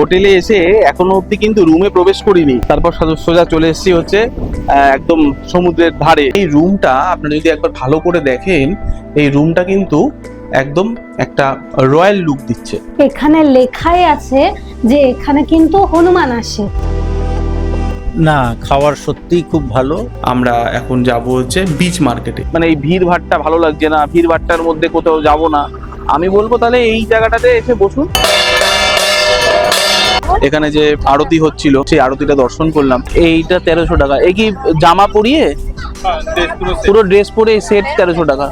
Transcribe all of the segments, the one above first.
হোটেলে এসে এখনো অব্দি কিন্তু রুমে প্রবেশ করিনি, তারপর সোজা চলে এসেছি হচ্ছে একদম সমুদ্রের ধারে। এই রুমটা আপনারা যদি একবার ভালো করে দেখেন, এই রুমটা কিন্তু একদম একটা রয়্যাল লুক দিচ্ছে। এখানে লেখাই আছে যে এখানে কিন্তু হনুমান আসে। না, খাওয়ার সত্যিই খুব ভালো। আমরা এখন যাব হচ্ছে বিচ মার্কেটে। মানে এই ভিড় ভাট্টা ভালো লাগছে না, ভিড় ভাট্টার মধ্যে কোথাও যাব না। আমি বলবো তাহলে এই জায়গাটাতে এসে বসুন। এখানে যে আরতি হচ্ছিল সেই আরতিটা দর্শন করলাম। এইটা 1300 টাকা। এই কি জামা পরিয়ে পুরো ড্রেস পরে সেট 1300 টাকা।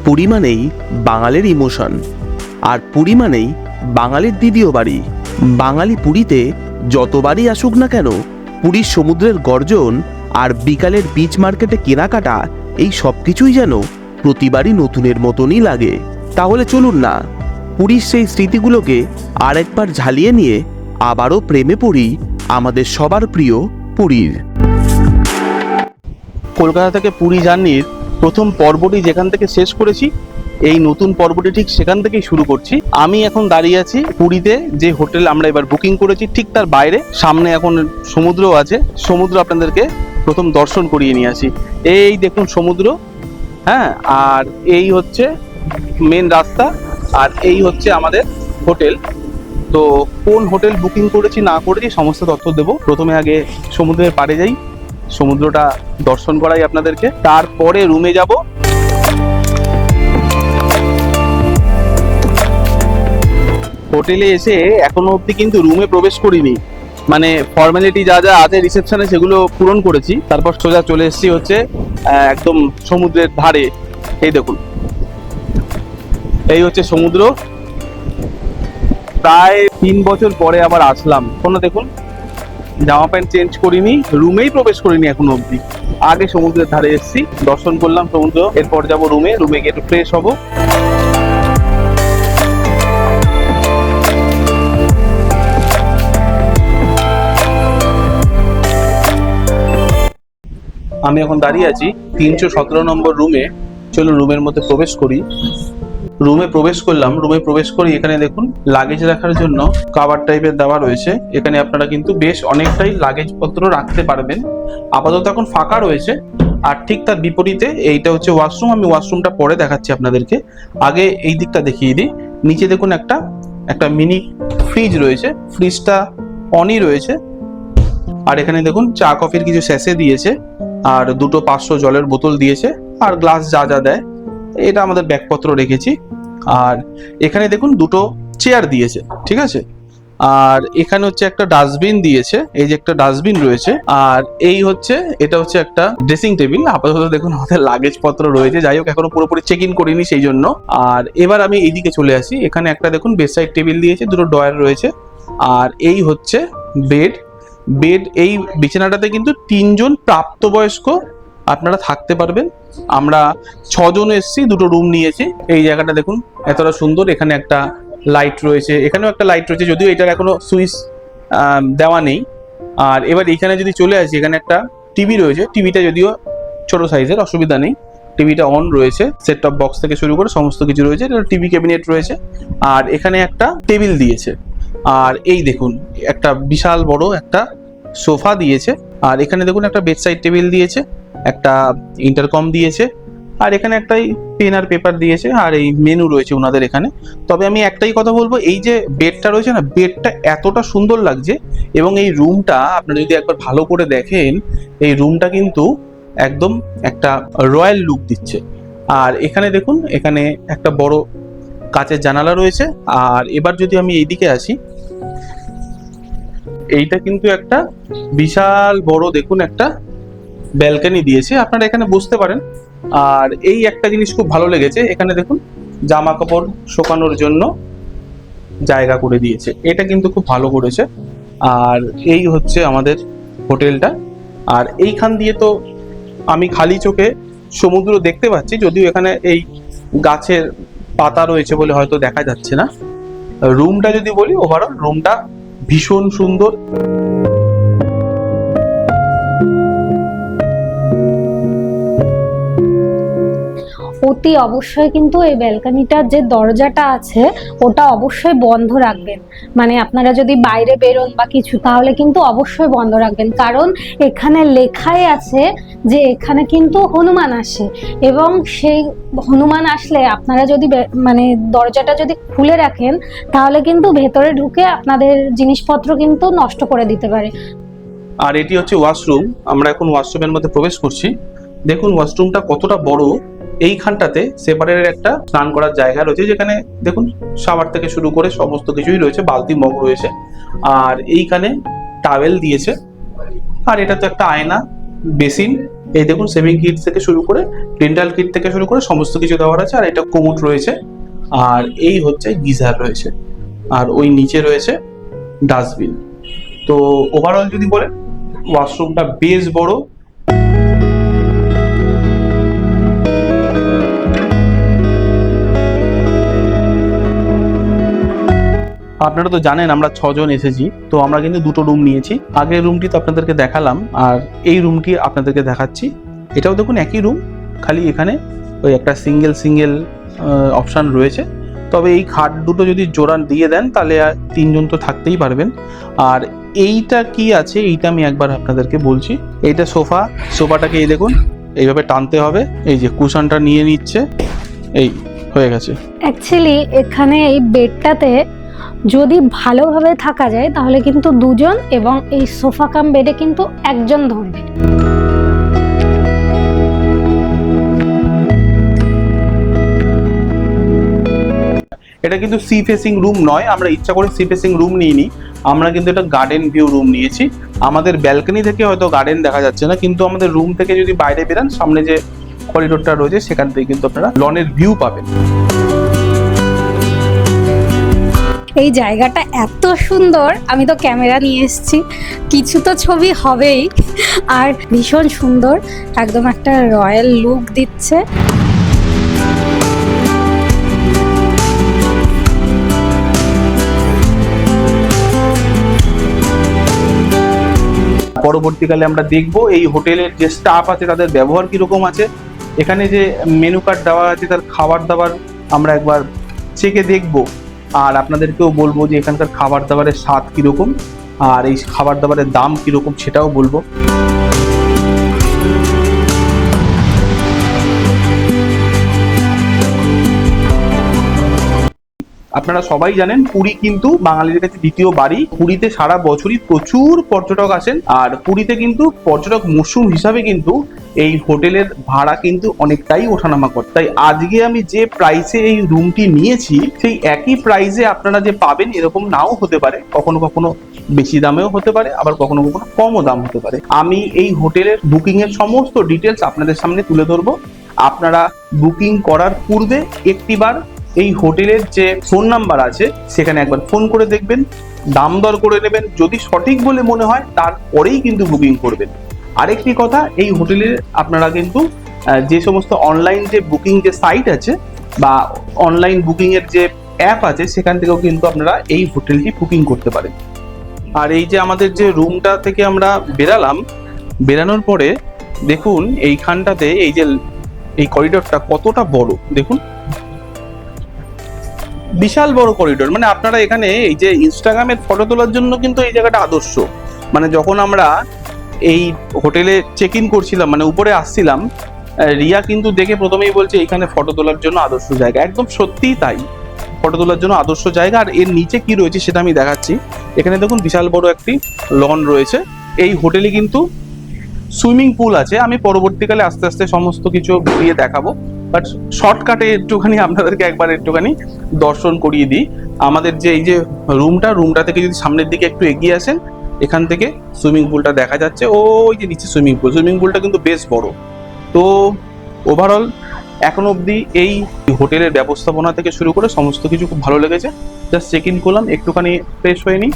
পুরী মানেই বাঙালির ইমোশন, আর পুরী মানেই বাঙালির দ্বিতীয় বাড়ি। বাঙালি পুরীতে যতবারই আসুক না কেন, পুরীর সমুদ্রের গর্জন আর বিকালের বিচ মার্কেটে কেনাকাটা, এই সব কিছুই যেন প্রতিবারই নতুনের মতনই লাগে। তাহলে চলুন না, পুরীর সেই স্মৃতিগুলোকে আরেকবার ঝালিয়ে নিয়ে আবারও প্রেমে পড়ি আমাদের সবার প্রিয় পুরীর। কলকাতা থেকে পুরী জার্নির প্রথম পর্বটি যেখান থেকে শেষ করেছি, এই নতুন পর্বটি ঠিক সেখান থেকেই শুরু করছি। আমি এখন দাঁড়িয়ে আছি পুরীতে যে হোটেল আমরা এবার বুকিং করেছি ঠিক তার বাইরে। সামনে এখন সমুদ্র আছে, সমুদ্র আপনাদেরকে প্রথম দর্শন করিয়ে নিয়ে আসি। এই দেখুন সমুদ্র, হ্যাঁ, আর এই হচ্ছে মেন রাস্তা, আর এই হচ্ছে আমাদের হোটেল। তো কোন হোটেল বুকিং করেছি না করেছি সমস্ত তথ্য দেবো। প্রথমে আগে সমুদ্রের পাড়ে যাই, সমুদ্রটা দর্শন করাই আপনাদেরকে, তারপরে রুমে যাব। হোটেলে এসে এখনো অবধি কিন্তু রুমে প্রবেশ করিনি, মানে ফর্মালিটি যা যা আছে রিসেপশনে সেগুলো পূরণ করেছি। তারপর সোজা চলে এসেছি হচ্ছে একদম সমুদ্রের ধারে। এই দেখুন, এই হচ্ছে সমুদ্র। প্রায় 3 বছর পরে আবার আসলাম। কোনো দেখুন জামা প্যান্ট চেঞ্জ করিনি, রুমেই প্রবেশ করিনি এখনো অবধি। আগে সমুদ্রের ধারে এসেছি, দর্শন করলাম সমুদ্র, এরপর যাব রুমে। রুমে গিয়ে একটু ফ্রেশ হবো। আমি এখন দাঁড়িয়ে আছি 317 নম্বর রুমে। চলো রুমের মধ্যে প্রবেশ করি। রুমে প্রবেশ করলাম। রুমে প্রবেশ করি, এখানে দেখুন লাগেজ রাখার জন্য কাভার টাইপের দেওয়া রয়েছে। এখানে আপনারা কিন্তু বেশ অনেকটাই লাগেজ পত্র রাখতে পারবেন। আপাতত এখন ফাঁকা রয়েছে। আর ঠিক তার বিপরীতে এইটা হচ্ছে ওয়াশরুম। আমি ওয়াশরুমটা পরে দেখাচ্ছি আপনাদেরকে, আগে এই দিকটা দেখিয়ে দিই। নিচে দেখুন একটা মিনি ফ্রিজ রয়েছে, ফ্রিজটা অনই রয়েছে। আর এখানে দেখুন চা কফির কিছু স্যাশে দিয়েছে, আর দুটো 500 জলের বোতল দিয়েছে, আর গ্লাস যা যা দেয়। এটা আমাদের ব্যাগপত্র রেখেছি। আর এখানে দেখুন দুটো চেয়ার দিয়েছে, ঠিক আছে। আর এখানে হচ্ছে একটা ডাস্টবিন দিয়েছে, এই যে একটা ডাস্টবিন রয়েছে। আর এই হচ্ছে, এটা হচ্ছে একটা ড্রেসিং টেবিল। আপাতত দেখুন আমাদের লাগেজ পত্র রয়েছে, যাই হোক এখনো পুরোপুরি চেক ইন করিনি সেই জন্য। আর এবার আমি এইদিকে চলে আসি। এখানে একটা দেখুন বেডসাইড টেবিল দিয়েছে, দুটো ড্রয়ার রয়েছে। আর এই হচ্ছে বেড। এই বিছানাটাতে কিন্তু 3 জন প্রাপ্তবয়স্ক আপনারা থাকতে পারবেন। আমরা 6 জন এসেছি, দুটো রুম নিয়েছি। এই জায়গাটা দেখুন এতটা সুন্দর। এখানে একটা লাইট রয়েছে, এখানেও একটা লাইট রয়েছে, যদিও এটার এখনো সুইচ দেওয়া নেই। আর এবার এখানে যদি চলে আসি, এখানে একটা টিভি রয়েছে। টিভিটা যদিও ছোট সাইজের, অসুবিধা নেই, টিভিটা অন রয়েছে। সেট টপ বক্স থেকে শুরু করে সমস্ত কিছু রয়েছে। টিভি ক্যাবিনেট রয়েছে। আর এখানে একটা টেবিল দিয়েছে। আর এই দেখুন একটা বিশাল বড় একটা সোফা দিয়েছে। আর এখানে দেখুন একটা বেডসাইড টেবিল দিয়েছে, একটা ইন্টারকম দিয়েছে। আর এখানে একটাই পেন আর পেপার দিয়েছে। আর এই মেনু রয়েছে ওনাদের এখানে। তবে আমি একটাই কথা বলবো, এই যে বেডটা রয়েছে না, বেডটা এতটা সুন্দর লাগছে। এবং এই রুমটা আপনারা যদি একবার ভালো করে দেখেন, এই রুমটা কিন্তু একদম একটা রয়্যাল লুক দিচ্ছে। আর এখানে দেখুন, এখানে একটা বড় কাচের জানালা রয়েছে। আর এবার যদি আমি এইদিকে আসি, এইটা কিন্তু একটা বিশাল বড় দেখুন একটা ব্যালকনি দিয়েছে, আপনারা এখানে বসতে পারেন। আর এই একটা জিনিস খুব ভালো লেগেছে, এখানে দেখুন জামা কাপড় শুকানোর জন্য জায়গা করে দিয়েছে, এটা কিন্তু খুব ভালো করেছে। আর এই হচ্ছে আমাদের হোটেলটা। আর এইখান দিয়ে তো আমি খালি চোখে সমুদ্র দেখতে পাচ্ছি, যদিও এখানে এই গাছের পাতা রয়েছে বলে হয়তো দেখা যাচ্ছে না। রুমটা যদি বলি, ওভারঅল রুমটা ভীষণ সুন্দর। অতি অবশ্যই কিন্তু এই ব্যালকনিটার যে দরজাটা আছে ওটা অবশ্যই বন্ধ রাখবেন। মানে আপনারা যদি বাইরে বেরোন বা কিছু, তাহলে কিন্তু অবশ্যই বন্ধ রাখবেন, কারণ এখানে লেখাই আছে যে এখানে কিন্তু হনুমান আসে, এবং সেই হনুমান আসলে আপনারা যদি মানে দরজাটা যদি খুলে রাখেন তাহলে কিন্তু ভেতরে ঢুকে আপনাদের জিনিসপত্র কিন্তু নষ্ট করে দিতে পারে। আর এটি হচ্ছে ওয়াশরুম। আমরা এখন ওয়াশরুমের মধ্যে প্রবেশ করছি। দেখুন ওয়াশরুমটা কতটা বড়। এইখানটাতে সেপারেট একটা স্নান করার জায়গা রয়েছে, যেখানে দেখুন শাওয়ার থেকে শুরু করে সমস্ত কিছুই রয়েছে, বালতি মগ রয়েছে, আর এইখানে টাওয়েল দিয়েছে। আর এটা তো একটা আয়না, বেসিন, এই দেখুন সেভিং কিট থেকে শুরু করে ডেন্টাল কিট থেকে শুরু করে সমস্ত কিছু দেওয়ার আছে। আর এটা কোমোড রয়েছে, আর এই হচ্ছে গিজার রয়েছে, আর ওই নিচে রয়েছে ডাস্টবিন। তো ওভারঅল যদি বলেন ওয়াশরুমটা বেশ বড়। আপনারা তো জানেন আমরা 6 জন এসেছি, তো আমরা কিন্তু দুটো রুম নিয়েছি। আগের রুমটি তো আপনাদেরকে দেখালাম, আর এই রুমটি আপনাদেরকে দেখাচ্ছি। এটাও দেখুন একই রুম, খালি এখানে ওই একটা সিঙ্গেল অপশান রয়েছে। তবে এই খাট দুটো যদি জোড়া দিয়ে দেন তাহলে আর 3 জন তো থাকতেই পারবেন। আর এইটা কি আছে এইটা আমি একবার আপনাদেরকে বলছি। এইটা সোফাটাকে এই দেখুন এইভাবে টানতে হবে, এই যে কুশনটা নিয়ে নিচ্ছে, এই হয়ে গেছে। অ্যাকচুয়ালি এখানে এই বেডটাতে যদি ভালোভাবে থাকা যায় তাহলে কিন্তু 2 জন, এবং এই সোফা কাম বেডে কিন্তু 1 জন ধরবে। এটা কিন্তু সি ফেসিং রুম নয়, আমরা ইচ্ছা করে সি ফেসিং রুম নিইনি, আমরা কিন্তু এটা গার্ডেন ভিউ রুম নিয়েছি। আমাদের ব্যালকনি থেকে হয়তো গার্ডেন দেখা যাচ্ছে না, কিন্তু আমাদের রুম থেকে যদি বাইরে বেরান সামনে যে করিডোরটা রয়েছে সেখান থেকে কিন্তু আপনারা লনের ভিউ পাবেন। এই জায়গাটা এত সুন্দর, আমি তো ক্যামেরা নিয়ে এসেছি, কিছু তো ছবি হবেই। আর ভীষণ সুন্দর, একদম একটা রয়্যাল লুক দিচ্ছে। পরবর্তীকালে আমরা দেখব এই হোটেলের যে স্টাফ আছে তাদের ব্যবহার কিরকম আছে। এখানে যে মেনু কার্ড দেওয়া আছে তার খাবার দাবার আমরা একবার চেকে দেখব, আর আপনাদেরকেও বলবো যে এখানকার খাবার দাবারের স্বাদ কিরকম, আর এই খাবার দাবারের দাম কিরকম সেটাও বলবো। আপনারা সবাই জানেন পুরী কিন্তু বাঙালিদের কাছে দ্বিতীয় বাড়ি। পুরীতে সারা বছরই প্রচুর পর্যটক আসেন, আর পুরীতে কিন্তু পর্যটক মরশুম হিসাবে কিন্তু এই হোটেলের ভাড়া কিন্তু অনেকটাই ওঠানামা করে। তাই আজকে আমি যে প্রাইসে এই রুমটি নিয়েছি সেই একই প্রাইসে আপনারা যে পাবেন এরকম নাও হতে পারে, কখনো কখনো বেশি দামেও হতে পারে, আবার কখনো কখনো কমও দাম হতে পারে। আমি এই হোটেলের বুকিং এর সমস্ত ডিটেলস আপনাদের সামনে তুলে ধরবো। আপনারা বুকিং করার পূর্বে একটিবার এই হোটেলের যে ফোন নাম্বার আছে সেখানে একবার ফোন করে দেখবেন, দাম দর করে নেবেন। যদি সঠিক বলে মনে হয় তারপরেই কিন্তু বুকিং করবেন। আরেকটি কথা, এই হোটেলে আপনারা কিন্তু যে সমস্ত অনলাইন যে বুকিং যে সাইট আছে বা অনলাইন বুকিং এর যে অ্যাপ আছে সেখান থেকেও কিন্তু আপনারা এই হোটেলটি বুকিং করতে পারেন। আর এই যে আমাদের যে রুমটা থেকে আমরা বেরানোর পরে দেখুন এইখানটাতে এই যে এই করিডোরটা কতটা বড়, দেখুন বিশাল বড় করিডোর। মানে আপনারা এখানে এই যে ইনস্টাগ্রামের ফটো তোলার জন্য কিন্তু এই জায়গাটা আদর্শ। মানে যখন আমরা এই হোটেলে চেক ইন করছিলাম, মানে উপরে আসছিলাম, রিয়া কিন্তু দেখে প্রথমেই বলছে এখানে ফটো তোলার জন্য আদর্শ জায়গা। একদম সত্যিই তাই, ফটো তোলার জন্য আদর্শ জায়গা। আর এর নিচে কি রয়েছে সেটা আমি দেখাচ্ছি। এখানে দেখুন বিশাল বড় একটি লন রয়েছে। এই হোটেলে কিন্তু সুইমিং পুল আছে। আমি পরবর্তীকালে আস্তে আস্তে সমস্ত কিছু ঘুরিয়ে দেখাবো, বাট শর্টকাটে একটুখানি আপনাদেরকে একবার একটুখানি দর্শন করিয়ে দিই। আমাদের যে এই যে রুমটা থেকে যদি সামনের দিকে একটু এগিয়ে আসেন, এখান থেকে সুইমিং পুলটা দেখা যাচ্ছে। ওই যে নিচে সুইমিং পুলটা কিন্তু বেশ বড়। তো ওভারঅল এখনো অবধি এই হোটেলের ব্যবস্থাপনা থেকে শুরু করে সমস্ত কিছু খুব ভালো লেগেছে। জাস্ট চেক ইন করলাম, একটুখানি ফ্রেশ হয়ে নিই।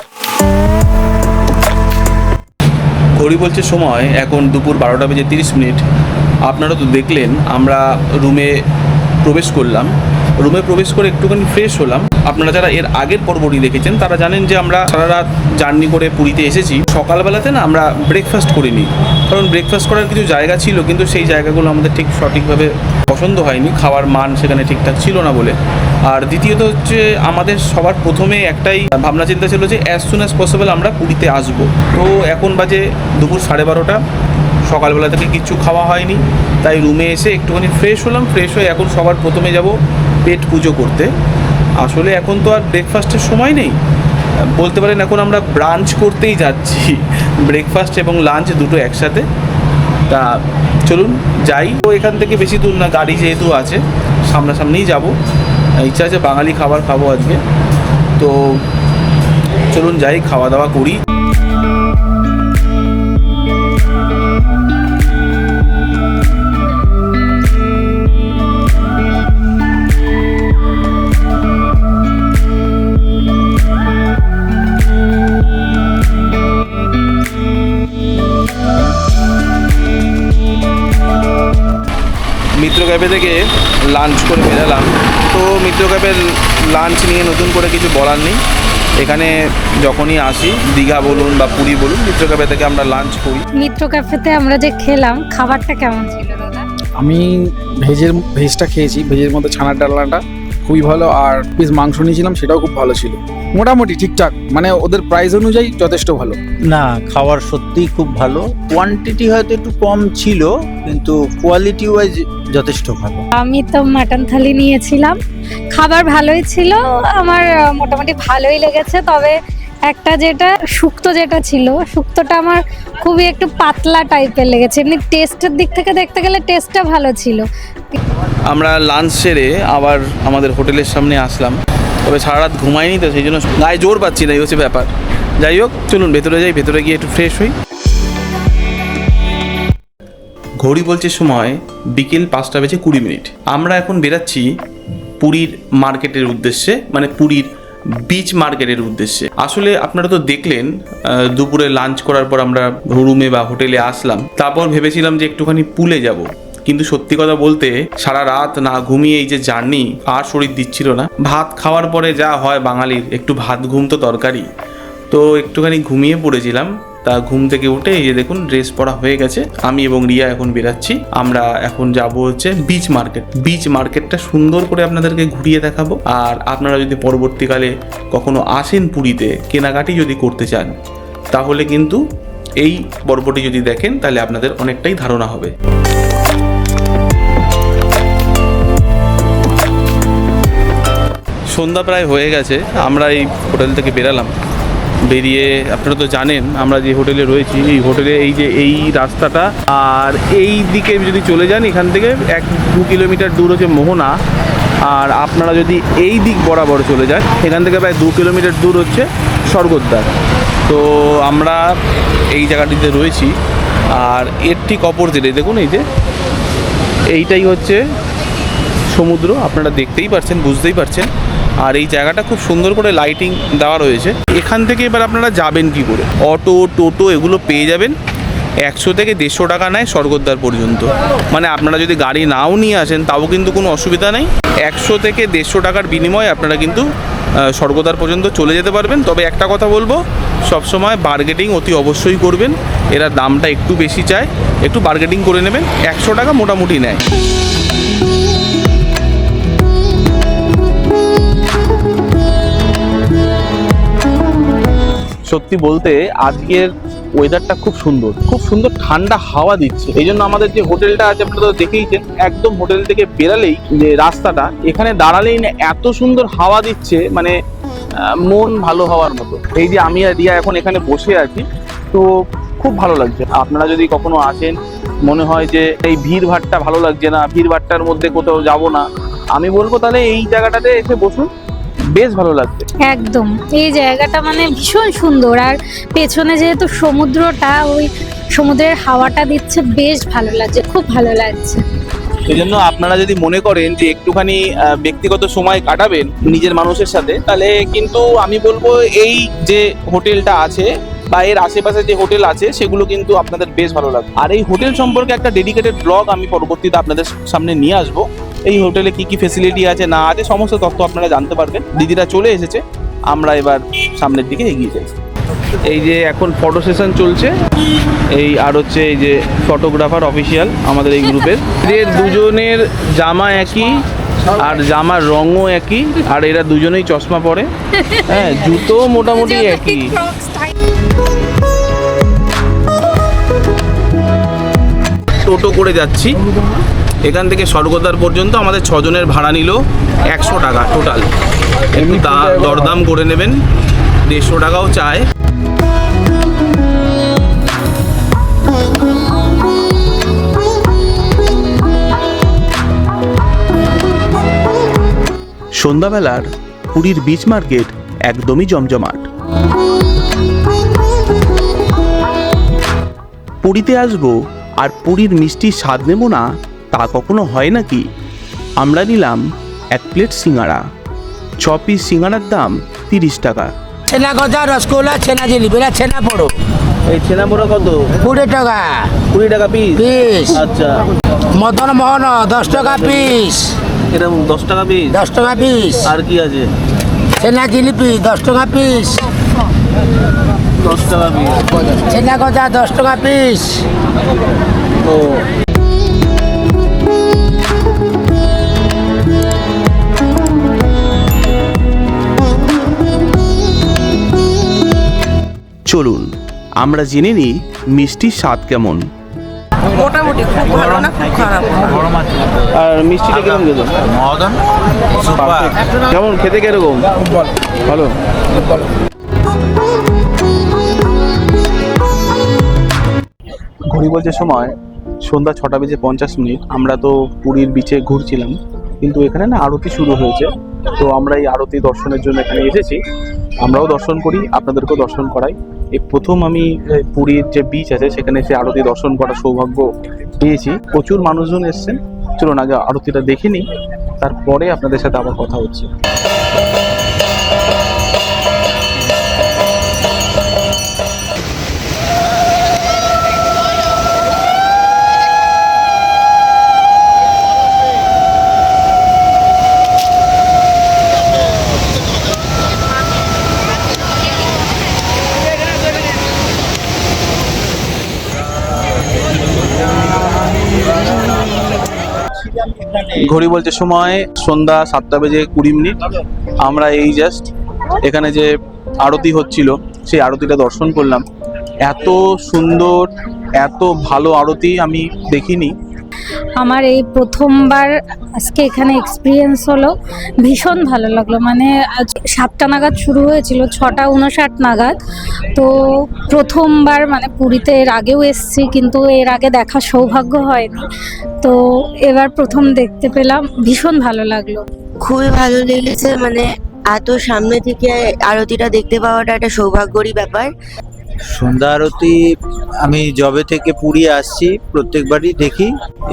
ঘড়ি বলছে সময় এখন দুপুর 12:30। আপনারা তো দেখলেন আমরা রুমে প্রবেশ করলাম। রুমে প্রবেশ করে একটুখানি ফ্রেশ হলাম। আপনারা যারা এর আগের পর্বটি দেখেছেন তারা জানেন যে আমরা সারা রাত জার্নি করে পুরীতে এসেছি। সকালবেলাতে না আমরা ব্রেকফাস্ট করিনি, কারণ ব্রেকফাস্ট করার কিছু জায়গা ছিল কিন্তু সেই জায়গাগুলো আমাদের ঠিক সঠিকভাবে পছন্দ হয়নি, খাওয়ার মান সেখানে ঠিকঠাক ছিল না বলে। আর দ্বিতীয়ত হচ্ছে আমাদের সবার প্রথমে একটাই ভাবনা চিন্তা ছিল যে অ্যাজ সুন অ্যাজ পসিবল আমরা পুরীতে আসবো। তো এখন বাজে দুপুর 12:30, সকালবেলা থেকে কিচ্ছু খাওয়া হয়নি, তাই রুমে এসে একটুখানি ফ্রেশ হলাম। ফ্রেশ হয়ে এখন সবার প্রথমে যাব পেট পুজো করতে। আসলে এখন তো আর ব্রেকফাস্টের সময় নেই, বলতে পারেন এখন আমরা ব্রাঞ্চ করতেই যাচ্ছি, ব্রেকফাস্ট এবং লাঞ্চ দুটো একসাথে। তা চলুন যাই। তো এখান থেকে বেশি দূর না, গাড়ি যেহেতু আছে সামনাসামনিই যাব। ইচ্ছা আছে বাঙালি খাবার খাবো আজকে, তো চলুন যাই, খাওয়া দাওয়া করি। মিত্র ক্যাফে থেকে লাঞ্চ করে বেরালাম। তো মিত্র ক্যাফের লাঞ্চ নিয়ে নতুন করে কিছু বলার নেই। এখানে যখনই আসি, দীঘা বলুন বা পুরী বলুন, মিত্র ক্যাফে থেকে আমরা লাঞ্চ করি। মিত্র ক্যাফেতে আমরা যে খেলাম, খাবারটা কেমন ছিল দাদা? আমি ভেজটা খেয়েছি, ভেজের মধ্যে ছানার ডালনাটা খুবই ভালো, আর পিস মাংস নিয়েছিলাম সেটাও খুব ভালো ছিল। মোটামুটি ঠিকঠাক, মানে ওদের প্রাইস অনুযায়ী যথেষ্ট ভালো। না, খাওয়ার সত্যিই খুব ভালো। কোয়ান্টিটি হয়তো একটু কম ছিল, কিন্তু কোয়ালিটি ওয়াইজ যথেষ্ট ভালো। আমি তো মাটন থালি নিয়েছিলাম, খাবার ভালোই ছিল, আমার মোটামুটি ভালোই লেগেছে। তবে একটা যেটা যেটা ছিল, শুক্তোটা আমার খুবই একটু পাতলা টাইপের লেগেছে। এমনি টেস্টের দিক থেকে দেখতে গেলে টেস্টটা ভালো ছিল। আমরা লাঞ্চ সেরে আবার আমাদের হোটেলের সামনে আসলাম, তবে সারা রাত ঘুমাইনি তো সেই জন্য গায়ে জোর পাচ্ছি না, এই হচ্ছে ব্যাপার। যাই হোক চলুন ভেতরে যাই, ভেতরে গিয়ে একটু ফ্রেশ হই। ঘড়ি বলছে সময় বিকেল 5:20। আমরা এখন বেরাচ্ছি পুরীর মার্কেটের উদ্দেশ্যে, মানে পুরীর বিচ মার্কেটের উদ্দেশ্যে। আসলে আপনারা তো দেখলেন দুপুরে লাঞ্চ করার পর আমরা রুমে বা হোটেলে আসলাম, তারপর ভেবেছিলাম যে একটুখানি পুলে যাব, কিন্তু সত্যি কথা বলতে সারা রাত না ঘুমিয়ে এই যে জার্নি, আর শরীর দিচ্ছিল না। ভাত খাওয়ার পরে যা হয় বাঙালির, একটু ভাত ঘুম তো দরকারই, তো একটুখানি ঘুমিয়ে পড়েছিলাম। তা ঘুম থেকে উঠে এই যে দেখুন ড্রেস পরা হয়ে গেছে, আমি এবং রিয়া এখন বেরাচ্ছি। আমরা এখন যাব হচ্ছে বিচ মার্কেট। বিচ মার্কেটটা সুন্দর করে আপনাদেরকে ঘুরিয়ে দেখাবো। আর আপনারা যদি পরবর্তীকালে কখনো আসেন পুরীতে, কেনাকাটি যদি করতে চান, তাহলে কিন্তু এই পর্বটি যদি দেখেন তাহলে আপনাদের অনেকটাই ধারণা হবে। সন্ধ্যা প্রায় হয়ে গেছে, আমরা এই হোটেল থেকে বেরালাম। বেরিয়ে আপনারা তো জানেন আমরা যে হোটেলে রয়েছি, এই হোটেলে এই যে এই রাস্তাটা, আর এই দিকে যদি চলে যান এখান থেকে 1-2 কিলোমিটার দূর হচ্ছে মোহনা। আর আপনারা যদি এই দিক বরাবর চলে যান, এখান থেকে প্রায় 2 কিলোমিটার দূর হচ্ছে স্বর্গদ্বার। তো আমরা এই জায়গাটিতে রয়েছি, আর এর ঠিক অপোজিটে দেখুন এই যে এইটাই হচ্ছে সমুদ্র। আপনারা দেখতেই পাচ্ছেন, বুঝতেই পারছেন। আর এই জায়গাটা খুব সুন্দর করে লাইটিং দেওয়া রয়েছে। এখান থেকে এবার আপনারা যাবেন কি করে, অটো টোটো এগুলো পেয়ে যাবেন। 100 থেকে 150 টাকা নেয় স্বর্গদ্বার পর্যন্ত। মানে আপনারা যদি গাড়ি নাও নিয়ে আসেন তাও কিন্তু কোনো অসুবিধা নেই, 100 থেকে 150 টাকার বিনিময়ে আপনারা কিন্তু স্বর্গদ্বার পর্যন্ত চলে যেতে পারবেন। তবে একটা কথা বলবো, সবসময় বার্গেটিং অতি অবশ্যই করবেন। এরা দামটা একটু বেশি চায়, একটু বার্গেটিং করে নেবেন। 100 টাকা মোটামুটি নেয়। সত্যি বলতে আজকের ওয়েদারটা খুব সুন্দর, খুব সুন্দর ঠান্ডা হাওয়া দিচ্ছে। এই জন্য আমাদের যে হোটেলটা আছে আপনারা তো দেখেইছেন, একদম হোটেল থেকে বেরালেই যে রাস্তাটা, এখানে দাঁড়ালেই না এত সুন্দর হাওয়া দিচ্ছে, মানে মন ভালো হওয়ার মতো। এই যে আমি আর রিয়া এখন এখানে বসে আছি, তো খুব ভালো লাগছে। আপনারা যদি কখনো আসেন, মনে হয় যে এই ভিড় ভাট্টা ভালো লাগছে না, ভিড় ভাট্টার মধ্যে কোথাও যাব না, আমি বলবো তাহলে এই জায়গাটাতে এসে বসুন, বেশ ভালো লাগছে। একদম এই জায়গাটা মানে ভীষণ সুন্দর, আর পেছনে যেহেতু সমুদ্রটা, ওই সমুদ্রের হাওয়াটা দিচ্ছে, বেশ ভালো লাগছে, খুব ভালো লাগছে। এই জন্য আপনারা যদি মনে করেন যে একটুখানি ব্যক্তিগত সময় কাটাবেন নিজের মানুষের সাথে, তাহলে কিন্তু আমি বলবো এই যে হোটেলটা আছে বা এর আশেপাশে যে হোটেল আছে সেগুলো কিন্তু আপনাদের বেশ ভালো লাগবে। আর এই হোটেল সম্পর্কে একটা ডেডিকেটেড ব্লগ আমি পরবর্তীতে আপনাদের সামনে নিয়ে আসবো। এই হোটেলে কি কি ফেসিলিটি আছে না আছে সমস্ত তথ্য আপনারা জানতে পারবেন। দিদিরা চলে এসেছে, আমরা এবার সামনের দিকে এগিয়ে যাই। এই যে এখন ফটো সেশন চলছে, এই আর হচ্ছে এই যে ফটোগ্রাফার অফিসিয়াল আমাদের এই গ্রুপের, এদের দুজনের জামা একই আর জামার রঙও একই, আর এরা দুজনেই চশমা পরে, হ্যাঁ জুতো মোটামুটি একই। টোটো করে যাচ্ছি, এখান থেকে স্বর্গদ্বার পর্যন্ত আমাদের 6 জনের ভাড়া নিল 100 টাকা টোটাল। একটু দরদাম করে নেবেন, 150 টাকাও চায়। সন্ধ্যাবেলার পুরীর বিচ মার্কেট একদমই জমজমাট। পুরীতে আসবো আর পুরীর মিষ্টির স্বাদ নেব না, তা কখনো হয় নাকি? আমরা নিলাম 1 প্লেট সিঙ্গাড়া। 6 পিস সিঙ্গাড়ার দাম 30 টাকা। छेना गजा रसगोल्ला छेना जिलेबी ना छेना पोड़ो এই ছেনা মোড়া কত? 20 টাকা 20 টাকা পিস। পিস আচ্ছা, মদন মোহন 10 টাকা পিস এরকম 10 টাকা পিস। 10 টাকা পিস আর কি আছে? छेना जिलेबी 10 টাকা পিস 10 টাকা পিস। छेना गजा 10 টাকা পিস ও চলুন আমরা জেনে নিই মিষ্টির স্বাদ কেমন। মোটামুটি খুব ভালো না, খুব খারাপ না। আর মিষ্টিটা কিরকম দিল? মদন সুপার। কেমন খেতে, কিরকম? ভালো। ঘড়ি বলছে সময় সন্ধ্যা 6:50। আমরা তো পুরীর বিচে ঘুরছিলাম, কিন্তু এখানে না আরতি শুরু হয়েছে, তো আমরা এই আরতি দর্শনের জন্য এখানে এসেছি। আমরাও দর্শন করি, আপনাদেরকেও দর্শন করাই। এই প্রথম আমি পুরীর যে বিচ আছে সেখানে এসে আরতি দর্শন করার সৌভাগ্য পেয়েছি। প্রচুর মানুষজন এসছেন। চলুন আগে আরতিটা দেখে নিই, তারপরে আপনাদের সাথে আবার কথা হচ্ছে। ঘড়ি বলছে সময় সন্ধ্যা 7:20। আমরা এই জাস্ট এখানে যে আরতি হচ্ছিল সেই আরতিটা দর্শন করলাম। এত সুন্দর, এত ভালো আরতি আমি দেখিনি। আমার এই প্রথমবার আজকে এখানে এক্সপিরিয়েন্স হলো, ভীষণ ভালো লাগলো। মানে 7টা নাগাদ শুরু হয়েছিল, 6:59 নাগাদ। তো প্রথমবার, মানে পুরীতে এর আগেও এসেছি কিন্তু এর আগে দেখার সৌভাগ্য হয়নি, তো এবার প্রথম দেখতে পেলাম, ভীষণ ভালো লাগলো। খুবই ভালো লেগেছে, মানে এত সামনে থেকে আরতিটা দেখতে পাওয়াটা একটা সৌভাগ্যরই ব্যাপার। সন্ধ্যা আরতি আমি যবে থেকে পুরী আসছি প্রত্যেকবারই দেখি,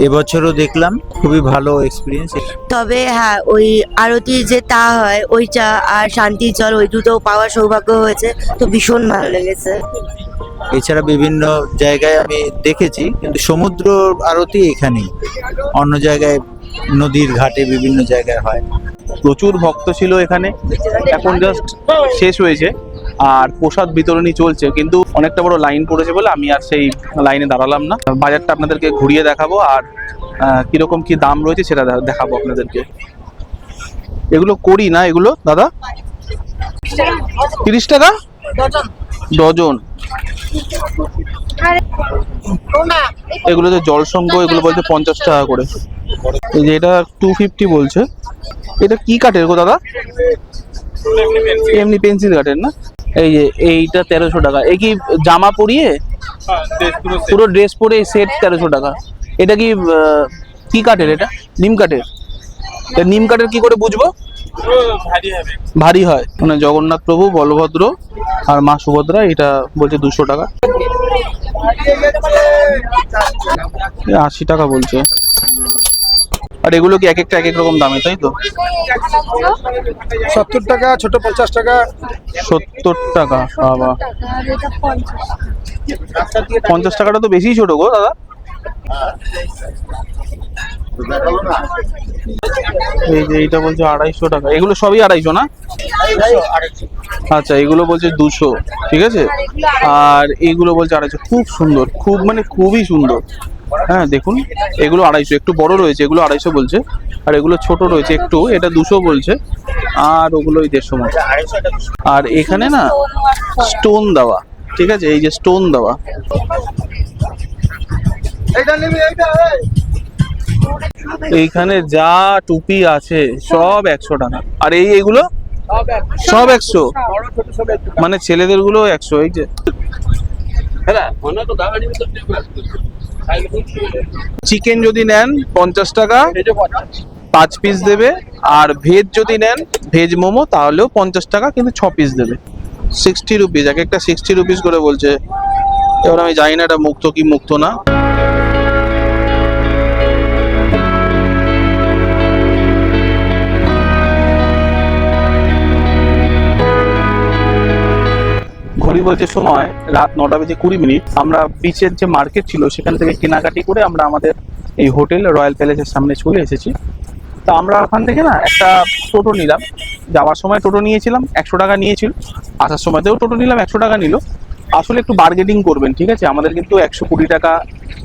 এবছরও দেখলাম, খুবই ভালো এক্সপিরিয়েন্স। তবে হ্যাঁ, ওই আরতির যে তা হয় ওইটা আর শান্তির জল ওই দুটো পাওয়ার সৌভাগ্য হয়েছে, তো ভীষণ ভালো লেগেছে। এছাড়া বিভিন্ন জায়গায় আমি দেখেছি, কিন্তু সমুদ্র আরতি এখানেই, অন্য জায়গায় নদীর ঘাটে বিভিন্ন জায়গায় হয়। প্রচুর ভক্ত ছিল এখানে, এখন জাস্ট শেষ হয়েছে আর প্রসাদ বিতরণী চলছে, কিন্তু অনেকটা বড় লাইন পড়েছে বলে আমি আর সেই লাইনে দাঁড়ালাম না। বাজারটা আপনাদেরকে ঘুরিয়ে দেখাবো আর কিরকম কি দাম রয়েছে সেটা দেখাবো আপনাদেরকে। এগুলো করি না, এগুলো দাদা 30 টাকা ডজন। এগুলো যে জলসংঘ, এগুলো বলছে 50 টাকা করে। এই যে এটা 250 বলছে। এটা কি কাঠের গো দাদা? এমনি পেন্সিল কাঠের না? এই যে এইটা 1300 টাকা। এই কি জামা পরিয়ে পুরো ড্রেস পরে সেট 1300 টাকা। এটা কি কাঠের? এটা নিম কাঠের। নিম কাঠের কি করে বুঝবো? ভারী হয়। মানে জগন্নাথ প্রভু, বলভদ্র আর মা সুভদ্রা, এটা বলছে 200 টাকা। 80 টাকা বলছে। আর এগুলো কি এক একটা এক এক রকম দামে, তাই তো? 70 টাকা, ছোট 50 টাকা। 70 টাকা, বাবা। 50 টাকাটা তো বেশি ছোট গো দাদা। এই যে এইটা বলছে 250 টাকা, এগুলো সবই 250 না? আচ্ছা, এগুলো বলছে 200, ঠিক আছে। আর এগুলো বলছে 250, খুব সুন্দর, খুব মানে খুবই সুন্দর। হ্যাঁ দেখুন, এগুলো 250, একটু বড় রয়েছে, এগুলো 250 বলছে। আর এগুলো ছোট রয়েছে একটু, এটা 200 বলছে। আর ওগুলো 150 মতো। আর এখানে না স্টোন দেওয়া, ঠিক আছে, এই যে স্টোন দেওয়া। এইখানে যা টুপি আছে সব 100 টাকা। আর এইগুলো সব 100, মানে ছেলেদের গুলো 100। এই যে চিকেন যদি নেন 50 টাকা, 5 পিস দেবে। আর ভেজ যদি নেন, ভেজ মোমো, তাহলেও 50 টাকা, কিন্তু 6 পিস দেবে। 60 রুপিস, এক একটা 60 রুপিস করে বলছে। এবার আমি জানি না এটা মুক্ত কি মুক্ত না। ঘড়ি বলছে সময় রাত 9:20। আমরা বিচের যে মার্কেট ছিল সেখান থেকে কেনাকাটি করে আমরা আমাদের এই হোটেল রয়্যাল প্যালেসের সামনে চলে এসেছি। তো আমরা ওখান থেকে না একটা টোটো নিলাম। যাওয়ার সময় টোটো নিয়েছিলাম 100 টাকা নিয়েছিল, আসার সময়তেও টোটো নিলাম 100 টাকা নিল। আসলে একটু বার্গেনিং করবেন, ঠিক আছে। আমাদের কিন্তু 120 টাকা,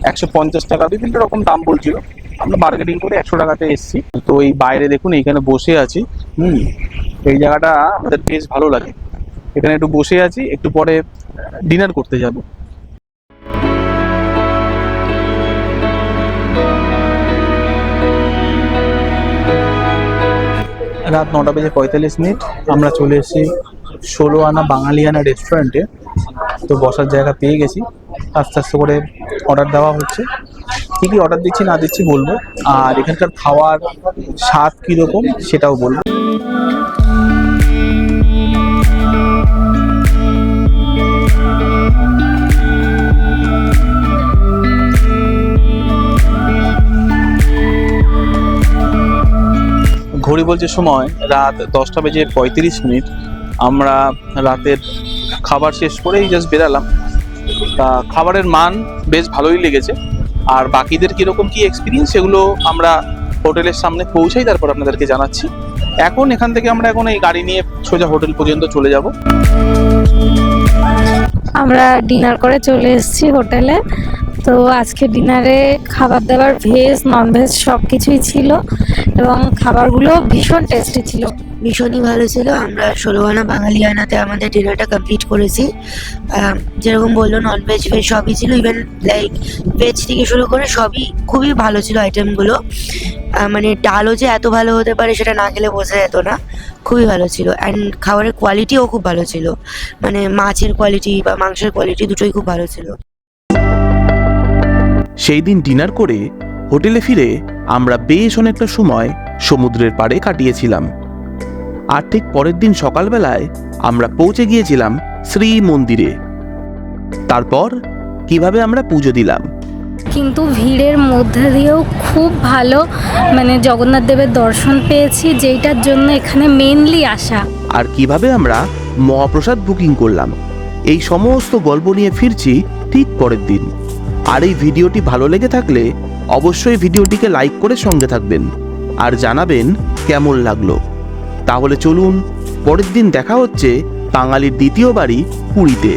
150 টাকা বিভিন্ন রকম দাম বলছিল। আমরা বার্গেনিং করে 100 টাকাতে এসেছি। তো এই বাইরে দেখুন, এইখানে বসে আছি। এই জায়গাটা আমাদের বেশ ভালো লাগে। এখানে একটু বসে আছি, একটু পরে ডিনার করতে যাব। রাত 9:45, আমরা চলে এসেছি 16 আনা বাঙালিয়ানা রেস্টুরেন্টে। তো বসার জায়গা পেয়ে গেছি, আস্তে আস্তে করে অর্ডার দেওয়া হচ্ছে। কী কী অর্ডার দিচ্ছি না দিচ্ছি বলবো, আর এখানকার খাওয়ার স্বাদ কীরকম সেটাও বলবো। ঘড়ি বলছে সময় রাত 10:35। আমরা রাতের খাবার শেষ করেই জাস্ট বেরালাম। তা খাবারের মান বেশ ভালোই লেগেছে। আর বাকিদের কীরকম কী এক্সপিরিয়েন্স সেগুলো আমরা হোটেলের সামনে পৌঁছাই, তারপর আপনাদেরকে জানাচ্ছি। এখন এখান থেকে আমরা এখন এই গাড়ি নিয়ে সোজা হোটেল পর্যন্ত চলে যাব। আমরা ডিনার করে চলে এসেছি হোটেলে। তো আজকে ডিনারে খাবার দাবার ভেজ নন ভেজ সব কিছুই ছিল, এবং খাবারগুলো ভীষণ টেস্টি ছিল। ভীষণই ভালো ছিল। আমরা 16 আনা বাঙালিয়ানাতে আমাদের ডিনারটা কমপ্লিট করেছি। যেরকম বললো, নন ভেজ ভেজ সবই ছিল। ইভেন লাইক ভেজ থেকে শুরু করে সবই খুবই ভালো ছিল আইটেমগুলো। মানে ডালও যে এত ভালো হতে পারে সেটা না খেলে বোঝা যেত না। খুবই ভালো ছিল। অ্যান্ড খাবারের কোয়ালিটিও খুব ভালো ছিল, মানে মাছের কোয়ালিটি বা মাংসের কোয়ালিটি দুটোই খুব ভালো ছিল। সেই দিন ডিনার করে হোটেলে ফিরে আমরা বেশ অনেকটা সময় সমুদ্রের পাড়ে কাটিয়েছিলাম। আর ঠিক পরের দিন সকালবেলায় আমরা পৌঁছে গিয়েছিলাম শ্রী মন্দিরে। তারপর কিভাবে আমরা পুজো দিলাম। কিন্তু ভিড়ের মধ্যে দিয়েও খুব ভালো মানে জগন্নাথ দেবের দর্শন পেয়েছি, যেইটার জন্য এখানে মেইনলি আসা। আর কিভাবে আমরা মহাপ্রসাদ বুকিং করলাম, এই সমস্ত গল্প নিয়ে ফিরছি ঠিক পরের দিন। আর এই ভিডিওটি ভালো লেগে থাকলে অবশ্যই ভিডিওটিকে লাইক করে সঙ্গে থাকবেন আর জানাবেন কেমন লাগলো। তাহলে চলুন, পরের দিন দেখা হচ্ছে বাঙালির দ্বিতীয় বাড়ি পুরীতে।